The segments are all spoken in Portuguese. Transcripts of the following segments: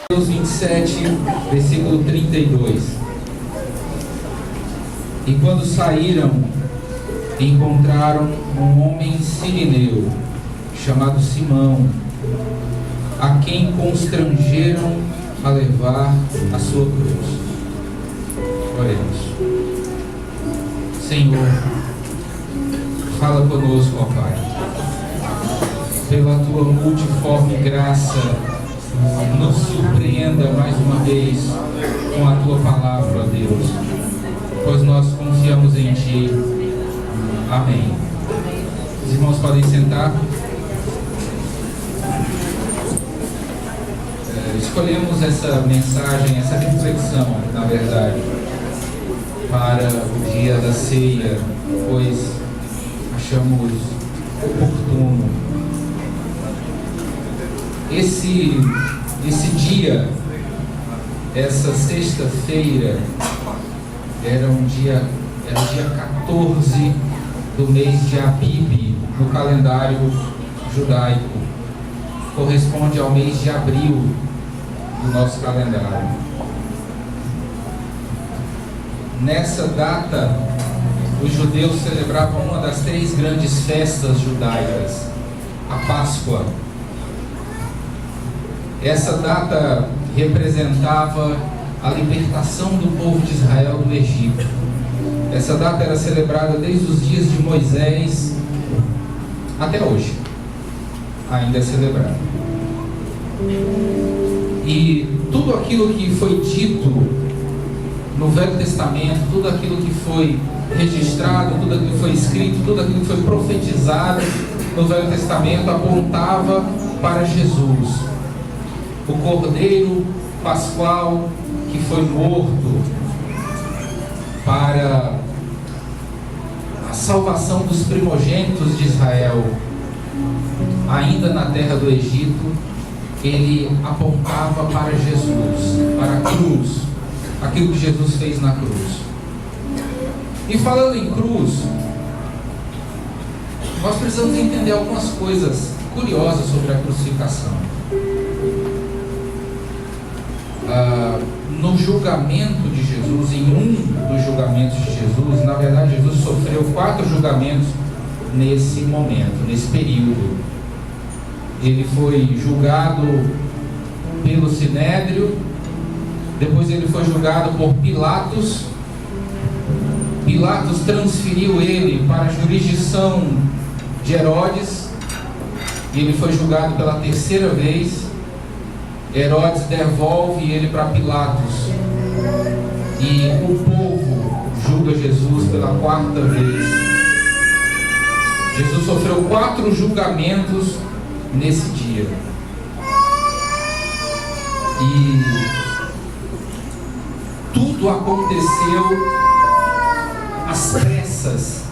Mateus 27, versículo 32. E quando saíram, encontraram um homem sirineu, chamado Simão, a quem constrangeram a levar a sua cruz. Oremos. Senhor, fala conosco, ó Pai. Pela tua multiforme graça, nos surpreenda mais uma vez com a tua palavra, ó Deus, pois nós confiamos em Ti. Amém. Os irmãos podem sentar. Escolhemos essa mensagem, essa reflexão, na verdade, para o dia da ceia, pois achamos oportuno. Esse dia, essa sexta-feira, era o dia 14 do mês de Abib, no calendário judaico. Corresponde ao mês de abril do nosso calendário. Nessa data, os judeus celebravam uma das 3 grandes festas judaicas, a Páscoa. Essa data representava a libertação do povo de Israel do Egito. Essa data era celebrada desde os dias de Moisés até hoje. Ainda é celebrada. E tudo aquilo que foi dito no Velho Testamento, tudo aquilo que foi registrado, tudo aquilo que foi escrito, tudo aquilo que foi profetizado no Velho Testamento apontava para Jesus, o Cordeiro Pascual que foi morto para a salvação dos primogênitos de Israel. Ainda na terra do Egito, ele apontava para Jesus, para a cruz, aquilo que Jesus fez na cruz. E falando em cruz, nós precisamos entender algumas coisas curiosas sobre a crucificação. No julgamento de Jesus, em um dos julgamentos de Jesus, na verdade Jesus sofreu 4 julgamentos nesse momento, nesse período. Ele foi julgado pelo Sinédrio, depois ele foi julgado por Pilatos. Pilatos transferiu ele para a jurisdição de Herodes, e ele foi julgado pela 3ª vez. Herodes devolve ele para Pilatos, e o povo julga Jesus pela 4ª vez. Jesus sofreu 4 julgamentos nesse dia. E tudo aconteceu às pressas.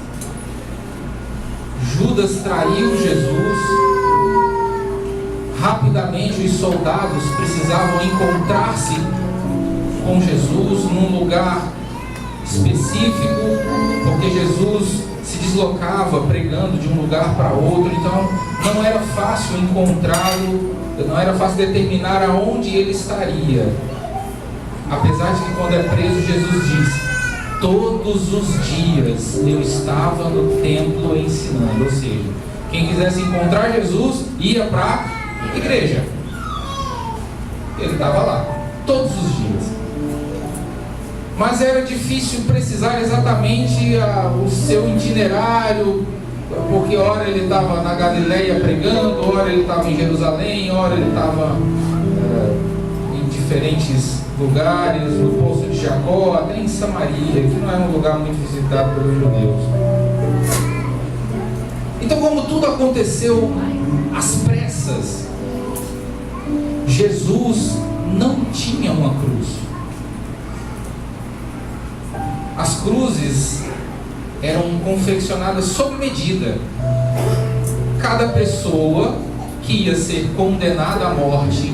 Judas traiu Jesus. Rapidamente os soldados precisavam encontrar-se com Jesus num lugar específico, porque Jesus se deslocava pregando de um lugar para outro. Então não era fácil encontrá-lo, não era fácil determinar aonde ele estaria. Apesar de que quando é preso, Jesus diz: todos os dias eu estava no templo ensinando. Ou seja, quem quisesse encontrar Jesus ia para a igreja. Ele estava lá todos os dias. Mas era difícil precisar exatamente o seu itinerário, porque ora ele estava na Galileia pregando, ora ele estava em Jerusalém, ora ele estava em diferentes lugares, no Poço de Jacó, até em Samaria, que não era um lugar muito visitado pelos judeus. Então, como tudo aconteceu às pressas, Jesus não tinha confeccionada sob medida. Cada pessoa que ia ser condenada à morte,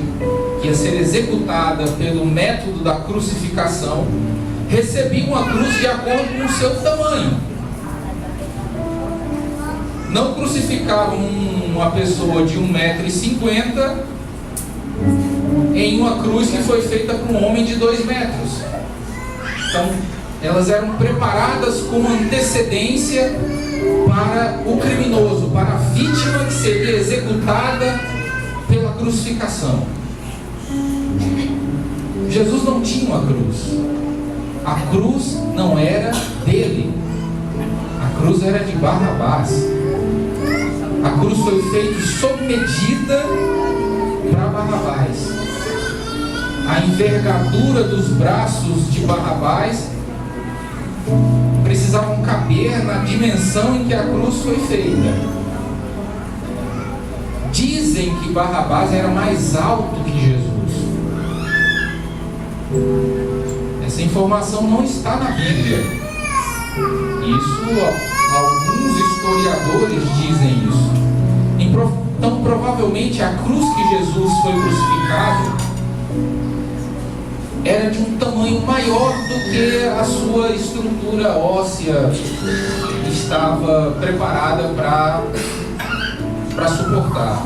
que ia ser executada pelo método da crucificação, recebia uma cruz de acordo com o seu tamanho. Não crucificavam uma pessoa de 1,50 m em uma cruz que foi feita para um homem de 2 metros. Então, elas eram preparadas com antecedência para o criminoso, para a vítima que seria executada pela crucificação. Jesus não tinha uma cruz. A cruz não era dele. A cruz era de Barrabás. A cruz foi feita sob medida para Barrabás. A envergadura dos braços de Barrabás precisavam caber na dimensão em que a cruz foi feita. Dizem que Barrabás era mais alto que Jesus. Essa informação não está na Bíblia. Isso, alguns historiadores dizem isso. Então, provavelmente, a cruz que Jesus foi crucificado era de um tamanho maior do que a sua estrutura óssea estava preparada para suportar.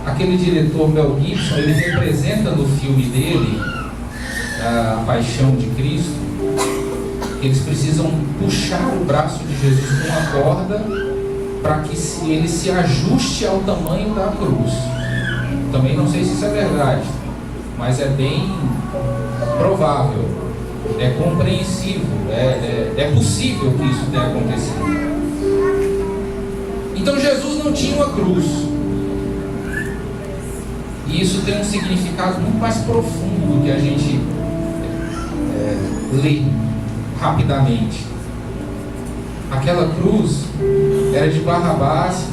Aquele diretor Mel Gibson, ele representa no filme dele, A Paixão de Cristo, eles precisam puxar o braço de Jesus com uma corda para que ele se ajuste ao tamanho da cruz. Também não sei se isso é verdade, mas é bem provável, é compreensível, é possível que isso tenha acontecido. Então Jesus não tinha uma cruz. E isso tem um significado muito mais profundo do que a gente lê rapidamente. Aquela cruz era de Barrabás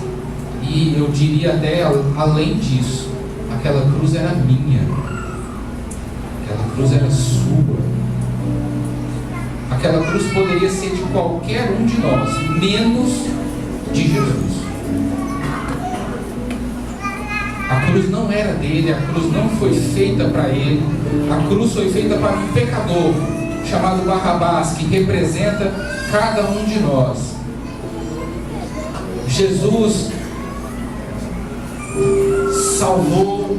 e eu diria até além disso, aquela cruz era minha. Aquela cruz era sua. Aquela cruz poderia ser de qualquer um de nós, menos de Jesus. A cruz não era dele, a cruz não foi feita para ele, a cruz foi feita para um pecador chamado Barrabás, que representa cada um de nós. Jesus salvou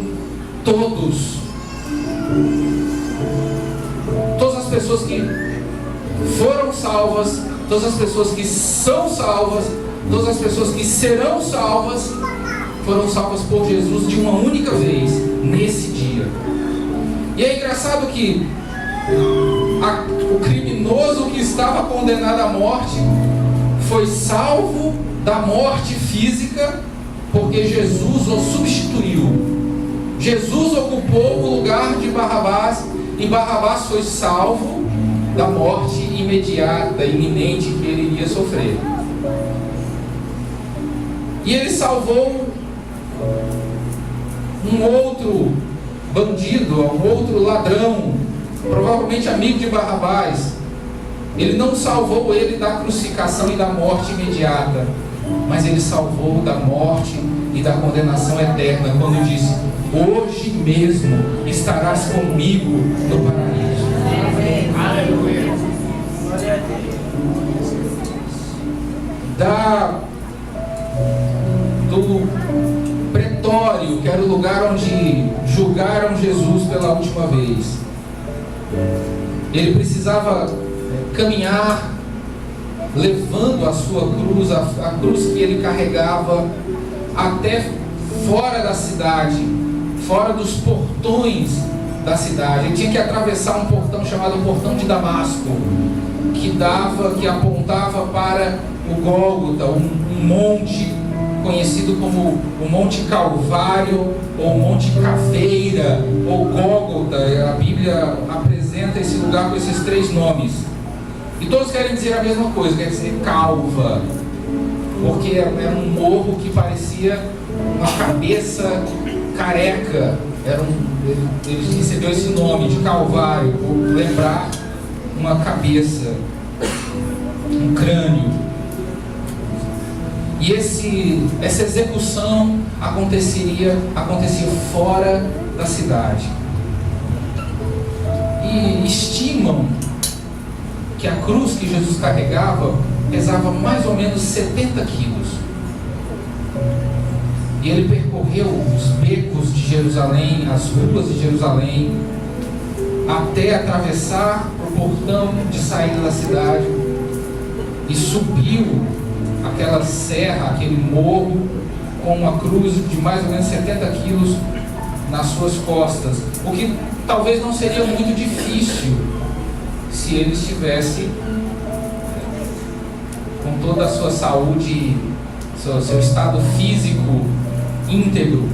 todas as pessoas que foram salvas, todas as pessoas que são salvas, todas as pessoas que serão salvas, foram salvas por Jesus de uma única vez, nesse dia. E é engraçado que o criminoso que estava condenado à morte foi salvo da morte física, porque Jesus o substituiu. Jesus ocupou o lugar de Barrabás, e Barrabás foi salvo da morte imediata, iminente que ele iria sofrer. E ele salvou um outro bandido, um outro ladrão, provavelmente amigo de Barrabás. Ele não salvou ele da crucificação e da morte imediata, mas ele salvou da morte e da condenação eterna, quando disse: hoje mesmo estarás comigo no paraíso. Aleluia. Do pretório, que era o lugar onde julgaram Jesus pela última vez, ele precisava caminhar levando a sua cruz, a cruz que ele carregava, até fora da cidade, fora dos portões da cidade. Ele tinha que atravessar um portão chamado Portão de Damasco, que apontava para o Gólgota, um monte conhecido como o Monte Calvário, ou Monte Caveira, ou Gólgota. A Bíblia apresenta esse lugar com esses 3 nomes, e todos querem dizer a mesma coisa, quer dizer calva, porque era um morro que parecia uma cabeça careca. Ele recebeu esse nome de Calvário, por lembrar uma cabeça. um crânio. E essa execução acontecia fora da cidade. E estimam que a cruz que Jesus carregava pesava mais ou menos 70 quilos. E ele percorreu os becos de Jerusalém, as ruas de Jerusalém, até atravessar o portão de saída da cidade, e subiu aquela serra, aquele morro, com uma cruz de mais ou menos 70 quilos nas suas costas, o que talvez não seria muito difícil se ele estivesse com toda a sua saúde, seu estado físico íntegro.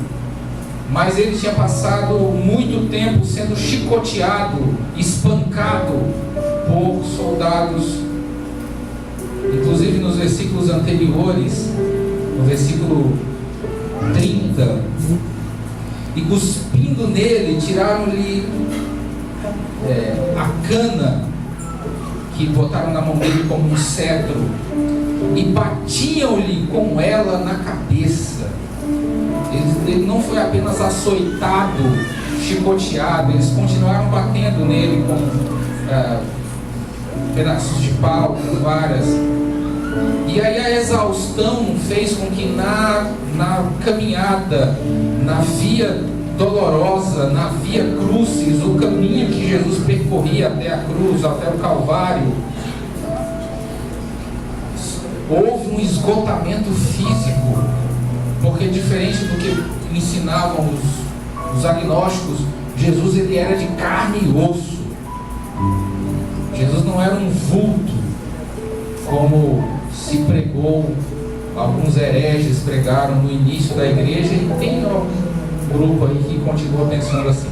Mas ele tinha passado muito tempo sendo chicoteado, espancado por soldados. Inclusive nos versículos anteriores, no versículo 30, e cuspindo nele, tiraram-lhe a cana que botaram na mão dele como um cetro, e batiam-lhe com ela na cabeça. Ele não foi apenas açoitado, chicoteado, eles continuaram batendo nele com pedaços de pau, com varas. E aí a exaustão fez com que na caminhada, na via dolorosa, na via crucis, o caminho que Jesus percorria até a cruz, até o Calvário, houve um esgotamento físico, porque diferente do que ensinavam os agnósticos, Jesus ele era de carne e osso. Jesus não era um vulto, como se pregou, alguns hereges pregaram no início da igreja, e tem um grupo aí que continua pensando assim.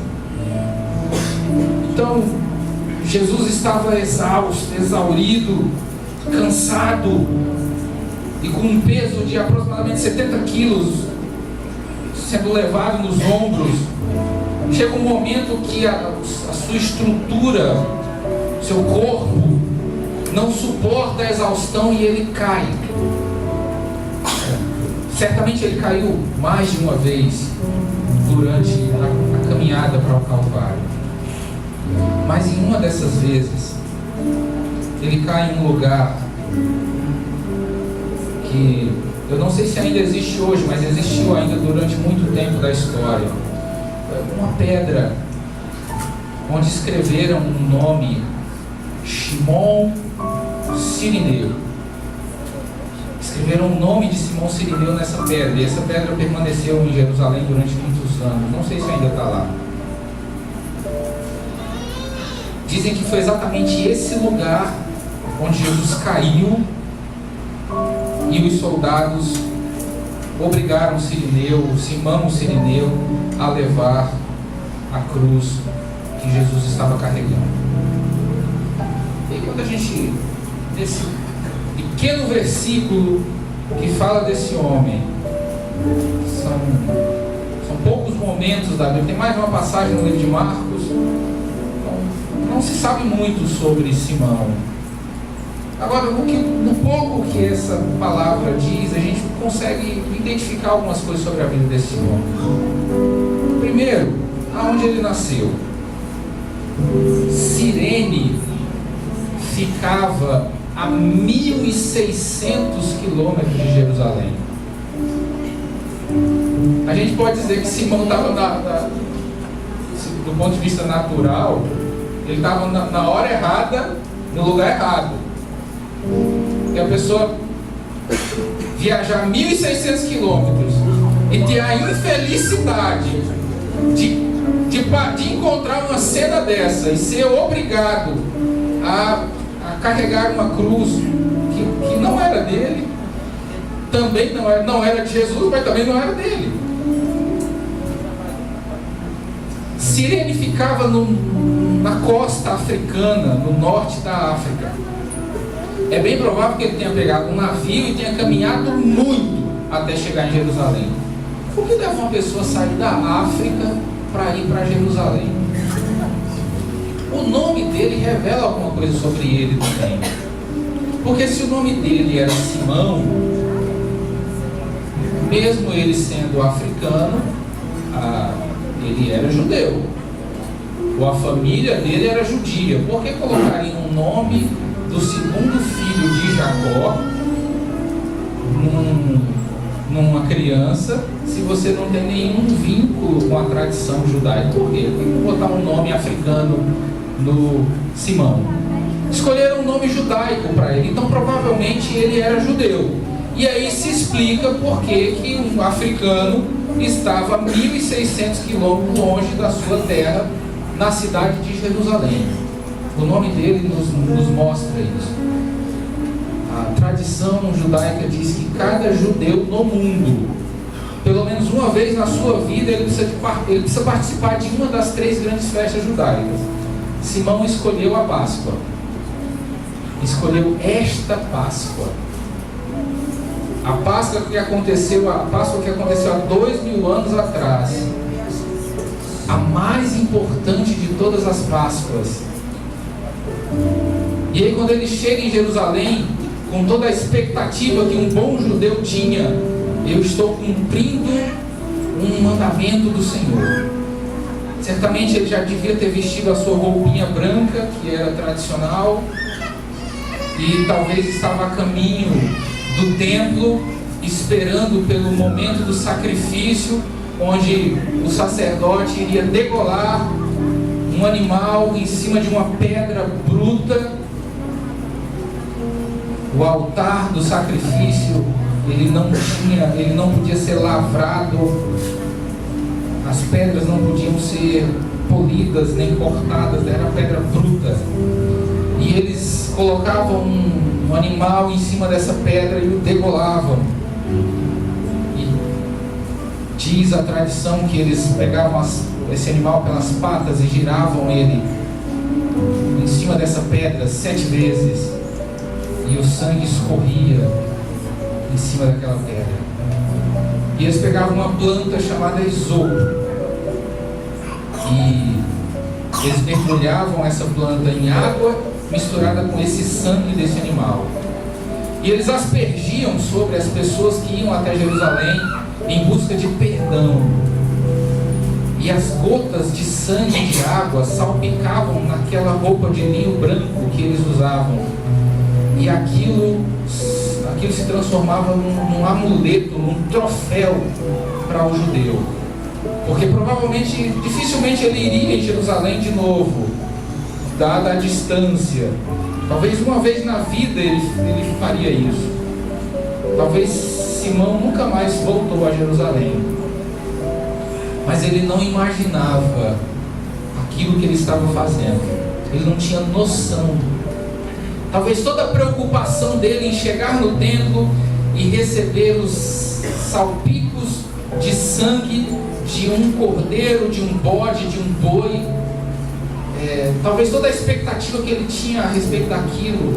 Então, Jesus estava exausto, exaurido, cansado, e com um peso de aproximadamente 70 quilos sendo levado nos ombros. Chega um momento que a sua estrutura, seu corpo, não suporta a exaustão e ele cai. Certamente ele caiu mais de uma vez durante a caminhada para o Calvário. Mas em uma dessas vezes, ele cai em um lugar que eu não sei se ainda existe hoje, mas existiu ainda durante muito tempo da história. Uma pedra onde escreveram um nome, Simão Cirineu. Escreveram o nome de Simão Cirineu nessa pedra, e essa pedra permaneceu em Jerusalém durante muitos anos. Não sei se ainda está lá. Dizem que foi exatamente esse lugar onde Jesus caiu, e os soldados obrigaram Simão Cirineu, a levar a cruz que Jesus estava carregando. E quando a gente, nesse pequeno versículo que fala desse homem, são poucos momentos da Bíblia, tem mais uma passagem no livro de Marcos, não se sabe muito sobre Simão. Agora, no pouco que essa palavra diz, a gente consegue identificar algumas coisas sobre a vida desse homem. Primeiro, aonde ele nasceu. Cirene ficava a 1.600 quilômetros de Jerusalém. A gente pode dizer que Simão estava, do ponto de vista natural, ele estava na hora errada, no lugar errado. E a pessoa viajar 1.600 quilômetros e ter a infelicidade de encontrar uma cena dessa e ser obrigado a carregar uma cruz que não era dele, também não era de Jesus, mas também não era dele. Cirene ficava na costa africana, no norte da África. É bem provável que ele tenha pegado um navio e tenha caminhado muito até chegar em Jerusalém. O que leva uma pessoa a sair da África para ir para Jerusalém? O nome dele revela alguma coisa sobre ele também. Porque se o nome dele era Simão, mesmo ele sendo africano, ele era judeu, ou a família dele era judia. Por que colocaria um nome do segundo filho de Jacó numa criança, se você não tem nenhum vínculo com a tradição judaica? Por quê? Por que botar um nome africano no Simão? Escolheram um nome judaico para ele, então provavelmente ele era judeu. E aí se explica por que um africano estava a 1.600 quilômetros longe da sua terra, na cidade de Jerusalém. O nome dele nos mostra isso. A tradição judaica diz que cada judeu no mundo, pelo menos uma vez na sua vida, ele precisa participar de uma das 3 grandes festas judaicas. Simão escolheu a Páscoa. Escolheu esta Páscoa. A Páscoa que aconteceu há 2.000 anos atrás. A mais importante de todas as Páscoas. E aí, quando ele chega em Jerusalém, com toda a expectativa que um bom judeu tinha, eu estou cumprindo um mandamento do Senhor. Certamente ele já devia ter vestido a sua roupinha branca, que era tradicional, e talvez estava a caminho do templo, esperando pelo momento do sacrifício, onde o sacerdote iria degolar um animal em cima de uma pedra bruta. O altar do sacrifício, ele não podia ser lavrado, as pedras não podiam ser polidas nem cortadas, era pedra bruta. E eles colocavam um animal em cima dessa pedra e o degolavam. E diz a tradição que eles pegavam esse animal pelas patas e giravam ele em cima dessa pedra 7 vezes, e o sangue escorria em cima daquela pedra. E eles pegavam uma planta chamada esopo, e eles mergulhavam essa planta em água misturada com esse sangue desse animal, e eles aspergiam sobre as pessoas que iam até Jerusalém em busca de perdão. E as gotas de sangue de água salpicavam naquela roupa de linho branco que eles usavam, e aquilo se transformava num amuleto, num troféu para o judeu, porque dificilmente ele iria em Jerusalém de novo, dada a distância. Talvez uma vez na vida ele faria isso. Talvez Simão nunca mais voltou a Jerusalém, mas ele não imaginava aquilo que ele estava fazendo. Ele não tinha noção. Talvez toda a preocupação dele em chegar no templo e receber os salpicos de sangue de um cordeiro, de um bode, de um boi, talvez toda a expectativa que ele tinha a respeito daquilo,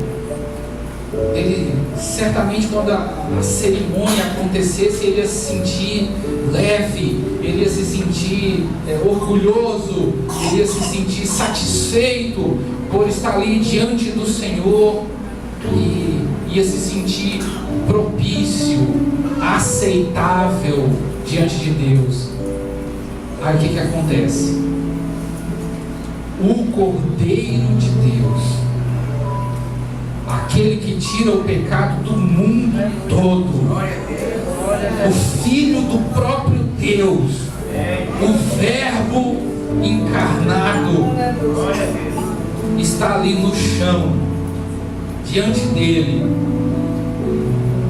ele certamente, quando a cerimônia acontecesse, ele ia se sentir leve, ele ia se sentir orgulhoso, ele ia se sentir satisfeito por estar ali diante do Senhor, e ia se sentir propício, aceitável diante de Deus. Aí o que acontece? O Cordeiro de Deus, aquele que tira o pecado do mundo todo, o Filho do próprio Deus, o Verbo encarnado, está ali no chão, diante dele,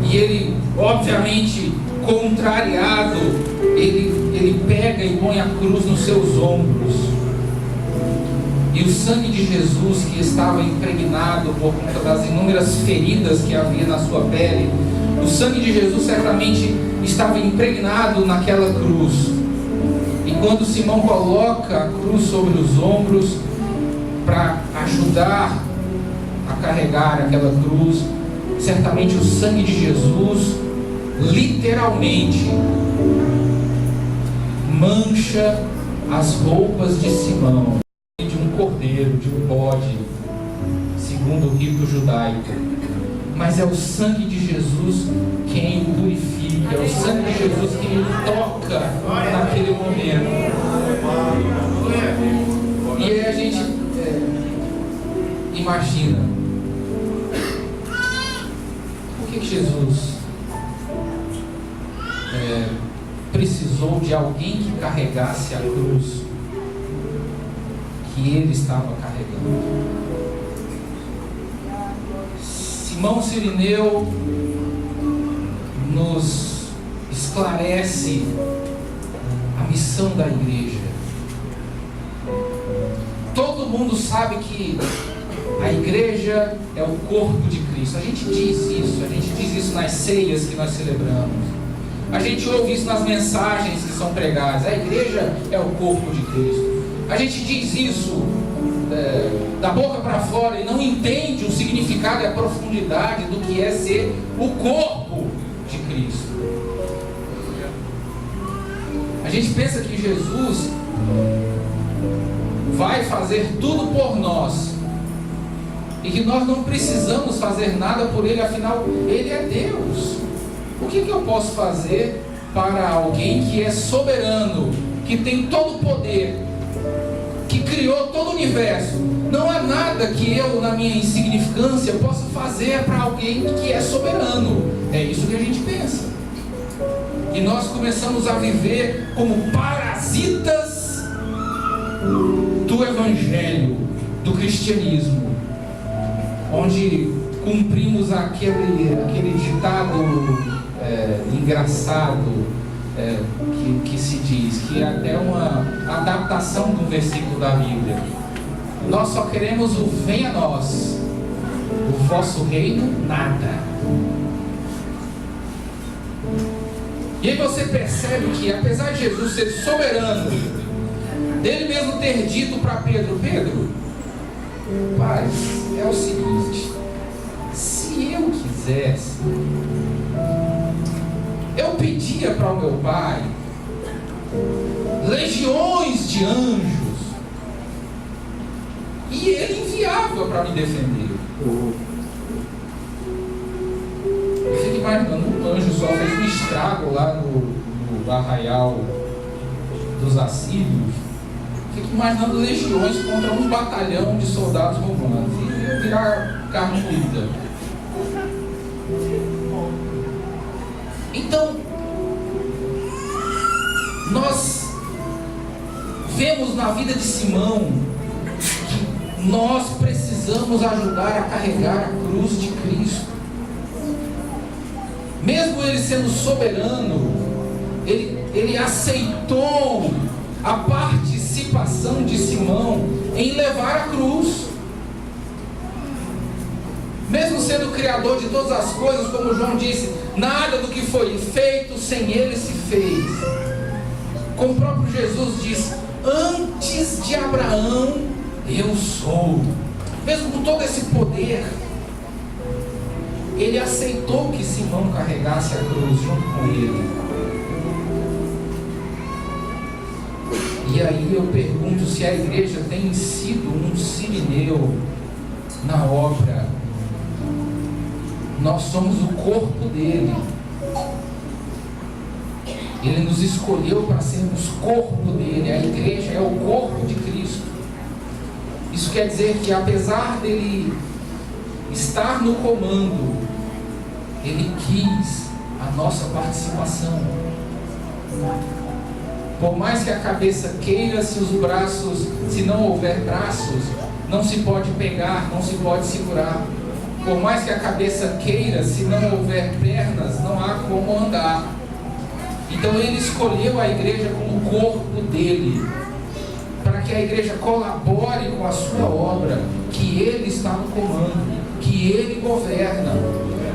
e ele, obviamente contrariado, ele pega e põe a cruz nos seus ombros. E o sangue de Jesus, que estava impregnado por conta das inúmeras feridas que havia na sua pele, o sangue de Jesus certamente estava impregnado naquela cruz. E quando Simão coloca a cruz sobre os ombros para ajudar a carregar aquela cruz, certamente o sangue de Jesus literalmente mancha as roupas de Simão, de um cordeiro, de um bode, segundo o rito judaico. mas é o sangue de Jesus quem o purifica, é o sangue de Jesus quem o toca naquele momento. E aí a gente imagina, por que Jesus precisou de alguém que carregasse a cruz que ele estava carregando? Simão Cirineu nos esclarece a missão da igreja. Todo mundo sabe que a igreja é o corpo de Cristo. A gente diz isso nas ceias que nós celebramos. A gente ouve isso nas mensagens que são pregadas. A igreja é o corpo de Cristo. A gente diz isso da boca para fora e não entende o significado e a profundidade do que é ser o corpo de Cristo. A gente pensa que Jesus vai fazer tudo por nós e que nós não precisamos fazer nada por Ele, afinal Ele é Deus. O que eu posso fazer para alguém que é soberano, que tem todo o poder, que criou todo o universo? Não há nada que eu, na minha insignificância, possa fazer para alguém que é soberano. É isso que a gente pensa. E nós começamos a viver como parasitas do Evangelho, do cristianismo, onde cumprimos aquele ditado engraçado que se diz, que é até uma adaptação de um versículo da Bíblia. Nós só queremos o venha a nós, o vosso reino nada. E aí você percebe que, apesar de Jesus ser soberano, dele mesmo ter dito para Pedro: Pedro, pai, é o seguinte, se eu quisesse, eu pedia para o meu pai legiões de anjos e ele enviava para me defender. Eu fico imaginando, um anjo só fez um estrago lá no arraial dos assírios. Fico imaginando legiões contra um batalhão de soldados romanos. E ia virar carne moída. Então, nós vemos na vida de Simão que nós precisamos ajudar a carregar a cruz de Cristo. Mesmo ele sendo soberano, ele aceitou a participação de Simão em levar a cruz. Mesmo sendo o criador de todas as coisas, como João disse, nada do que foi feito sem ele se fez. Como o próprio Jesus diz: antes de Abraão eu sou. Mesmo com todo esse poder, ele aceitou que Simão carregasse a cruz junto com ele. E aí eu pergunto se a igreja tem sido um Cirineu na obra. Nós somos o corpo dele. Ele nos escolheu para sermos corpo dele. A igreja é o corpo de Cristo. Isso quer dizer que, apesar dele estar no comando, ele quis a nossa participação. Por mais que a cabeça queira, se os braços, se não houver braços, não se pode pegar, não se pode segurar. Por mais que a cabeça queira, se não houver pernas, não há como andar. Então ele escolheu a igreja como corpo dele, para que a igreja colabore com a sua obra, que ele está no comando, que ele governa.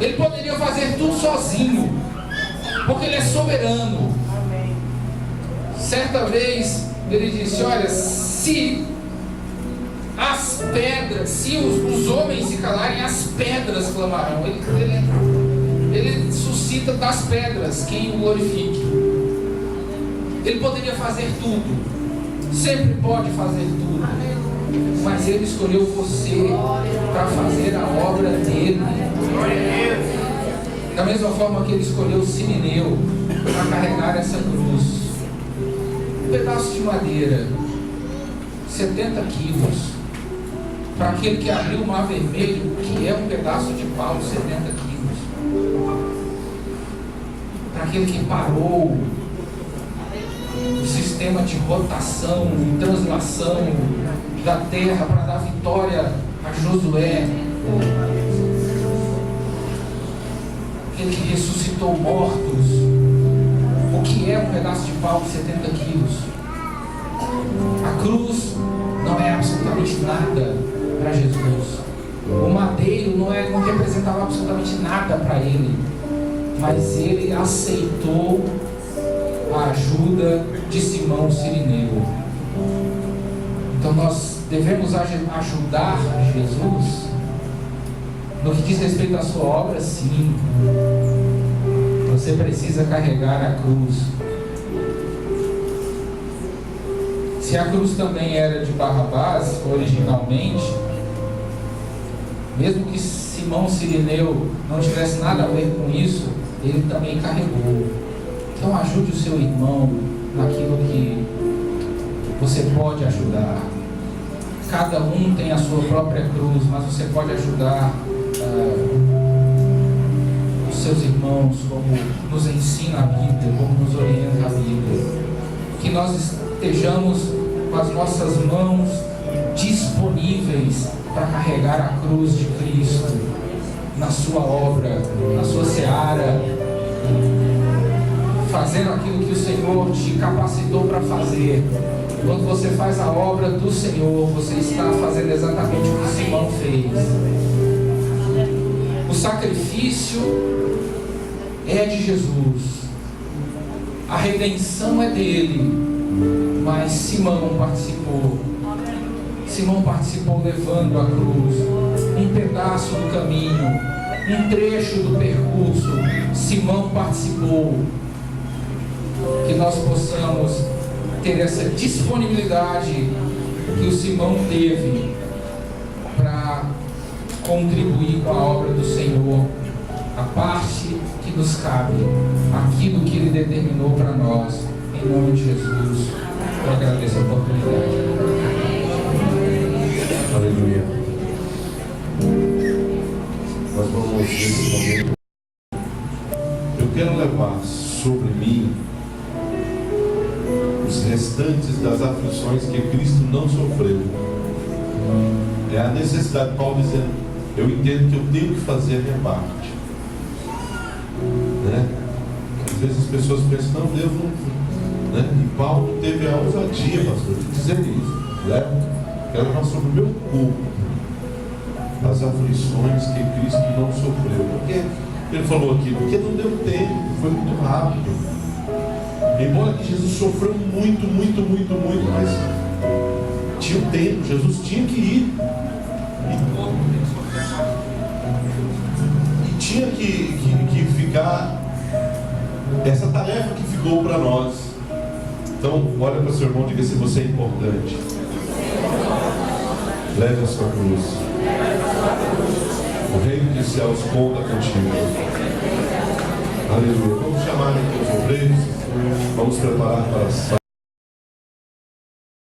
Ele poderia fazer tudo sozinho, porque ele é soberano. Certa vez ele disse: olha, se as pedras, se os homens se calarem, as pedras clamarão. Ele suscita das pedras quem o glorifique. Ele poderia fazer tudo, sempre pode fazer tudo, mas Ele escolheu você para fazer a obra dele. Da mesma forma que Ele escolheu o Sirineu para carregar essa cruz. Um pedaço de madeira, 70 quilos. Para aquele que abriu o Mar Vermelho, que é um pedaço de pau, 70 quilos. Para aquele que parou o sistema de rotação e translação da terra para dar vitória a Josué. Aquele que ressuscitou mortos. O que é um pedaço de pau de 70 quilos? A cruz não é absolutamente nada para Jesus. O madeiro não representava absolutamente nada para ele. Mas ele aceitou a ajuda de Simão Sirineu. Então nós devemos ajudar Jesus no que diz respeito à sua obra, sim. Você precisa carregar a cruz. Se a cruz também era de Barrabás originalmente, mesmo que Simão Sirineu não tivesse nada a ver com isso, ele também carregou. Então ajude o seu irmão naquilo que você pode ajudar. Cada um tem a sua própria cruz, mas você pode ajudar os seus irmãos, como nos ensina a Bíblia, como nos orienta a Bíblia. Que nós estejamos com as nossas mãos disponíveis para carregar a cruz de Cristo na sua obra, na sua seara, fazendo aquilo que o Senhor te capacitou para fazer. Quando você faz a obra do Senhor, você está fazendo exatamente o que Simão fez. O sacrifício é de Jesus, a redenção é dele, mas Simão participou. Simão participou levando a cruz, um pedaço do caminho, um trecho do percurso. Simão participou. Que nós possamos ter essa disponibilidade que o Simão teve para contribuir com a obra do Senhor, a parte que nos cabe, aquilo que Ele determinou para nós. Em nome de Jesus, eu agradeço a oportunidade. Aleluia. Nós vamos nesse momento. Eu quero levar sobre mim os restantes das aflições que Cristo não sofreu. É a necessidade, Paulo dizendo, eu entendo que eu tenho que fazer a minha parte, né? Às vezes as pessoas pensam, não, Deus não, né? E Paulo teve a ousadia, pastor, de dizer isso, né? Quero levar sobre o meu corpo as aflições que Cristo não sofreu. Porque ele falou aqui, porque não deu tempo, foi muito rápido. Embora que Jesus sofreu muito, mas tinha o tempo, Jesus tinha que ir. E tinha que ficar essa tarefa que ficou para nós. Então, olha para o seu irmão e diga se você é importante. Leve a sua cruz. O reino dos céus conta contigo. Aleluia. Vamos chamar aqui os obreiros. Vamos preparar para a